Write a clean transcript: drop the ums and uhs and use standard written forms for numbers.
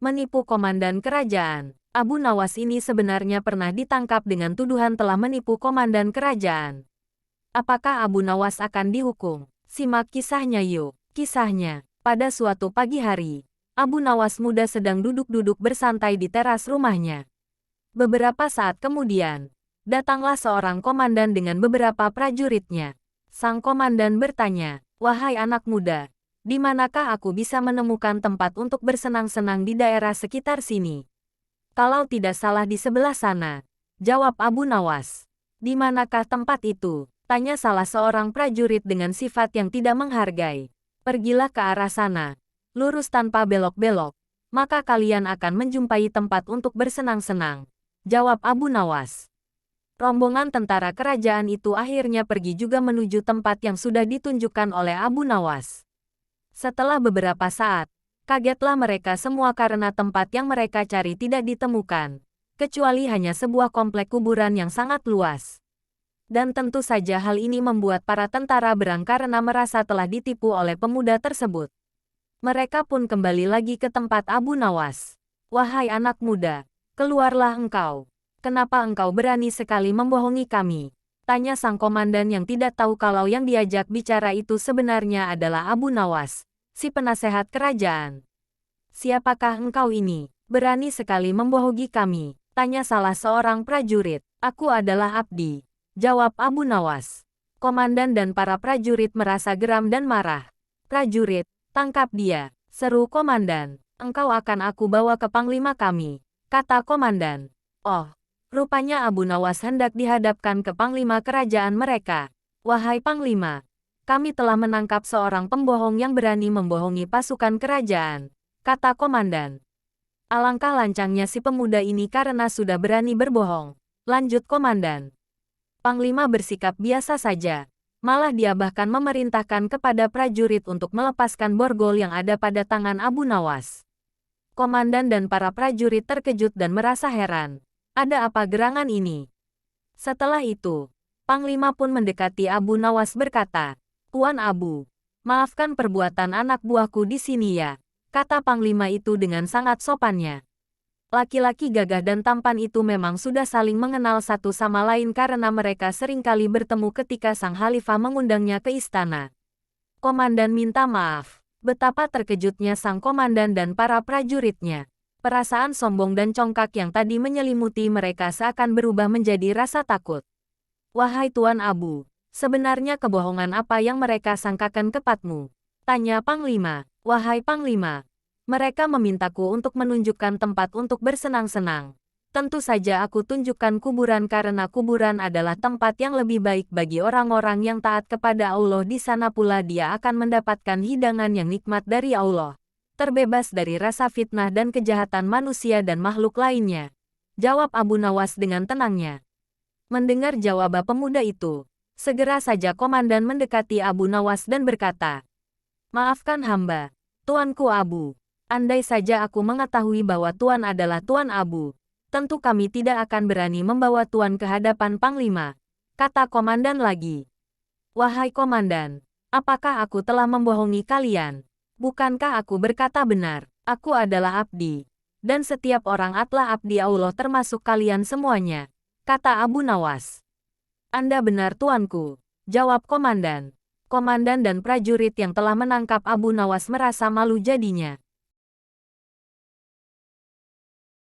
Menipu komandan kerajaan. Abu Nawas ini sebenarnya pernah ditangkap dengan tuduhan telah menipu komandan kerajaan. Apakah Abu Nawas akan dihukum? Simak kisahnya yuk. Kisahnya, pada suatu pagi hari, Abu Nawas muda sedang duduk-duduk bersantai di teras rumahnya. Beberapa saat kemudian, datanglah seorang komandan dengan beberapa prajuritnya. Sang komandan bertanya, "Wahai anak muda, di manakah aku bisa menemukan tempat untuk bersenang-senang di daerah sekitar sini?" "Kalau tidak salah di sebelah sana," jawab Abu Nawas. "Di manakah tempat itu?" tanya salah seorang prajurit dengan sifat yang tidak menghargai. "Pergilah ke arah sana, lurus tanpa belok-belok, maka kalian akan menjumpai tempat untuk bersenang-senang," jawab Abu Nawas. Rombongan tentara kerajaan itu akhirnya pergi juga menuju tempat yang sudah ditunjukkan oleh Abu Nawas. Setelah beberapa saat, kagetlah mereka semua karena tempat yang mereka cari tidak ditemukan, kecuali hanya sebuah komplek kuburan yang sangat luas. Dan tentu saja hal ini membuat para tentara berang karena merasa telah ditipu oleh pemuda tersebut. Mereka pun kembali lagi ke tempat Abu Nawas. "Wahai anak muda, keluarlah engkau. Kenapa engkau berani sekali membohongi kami?" tanya sang komandan yang tidak tahu kalau yang diajak bicara itu sebenarnya adalah Abu Nawas, si penasehat kerajaan. "Siapakah engkau ini? Berani sekali membohongi kami," tanya salah seorang prajurit. "Aku adalah Abdi," jawab Abu Nawas. Komandan dan para prajurit merasa geram dan marah. "Prajurit, tangkap dia," seru komandan. "Engkau akan aku bawa ke panglima kami," kata komandan. Oh, rupanya Abu Nawas hendak dihadapkan ke panglima kerajaan mereka. "Wahai panglima, kami telah menangkap seorang pembohong yang berani membohongi pasukan kerajaan," kata komandan. "Alangkah lancangnya si pemuda ini karena sudah berani berbohong," lanjut komandan. Panglima bersikap biasa saja. Malah dia bahkan memerintahkan kepada prajurit untuk melepaskan borgol yang ada pada tangan Abu Nawas. Komandan dan para prajurit terkejut dan merasa heran. Ada apa gerangan ini? Setelah itu, Panglima pun mendekati Abu Nawas berkata, "Tuan Abu, maafkan perbuatan anak buahku di sini ya," kata Panglima itu dengan sangat sopannya. Laki-laki gagah dan tampan itu memang sudah saling mengenal satu sama lain karena mereka seringkali bertemu ketika sang khalifah mengundangnya ke istana. Komandan minta maaf. Betapa terkejutnya sang komandan dan para prajuritnya. Perasaan sombong dan congkak yang tadi menyelimuti mereka seakan berubah menjadi rasa takut. "Wahai Tuan Abu, sebenarnya kebohongan apa yang mereka sangkakan kepadamu?" tanya Panglima. "Wahai Panglima, mereka memintaku untuk menunjukkan tempat untuk bersenang-senang. Tentu saja aku tunjukkan kuburan karena kuburan adalah tempat yang lebih baik bagi orang-orang yang taat kepada Allah. Di sana pula dia akan mendapatkan hidangan yang nikmat dari Allah, terbebas dari rasa fitnah dan kejahatan manusia dan makhluk lainnya," jawab Abu Nawas dengan tenangnya. Mendengar jawaban pemuda itu, segera saja komandan mendekati Abu Nawas dan berkata, "Maafkan hamba, Tuanku Abu. Andai saja aku mengetahui bahwa Tuan adalah Tuan Abu, tentu kami tidak akan berani membawa Tuan ke hadapan Panglima," kata komandan lagi. "Wahai komandan, apakah aku telah membohongi kalian? Bukankah aku berkata benar? Aku adalah abdi, dan setiap orang adalah abdi Allah termasuk kalian semuanya," kata Abu Nawas. "Anda benar tuanku," jawab komandan. Komandan dan prajurit yang telah menangkap Abu Nawas merasa malu jadinya.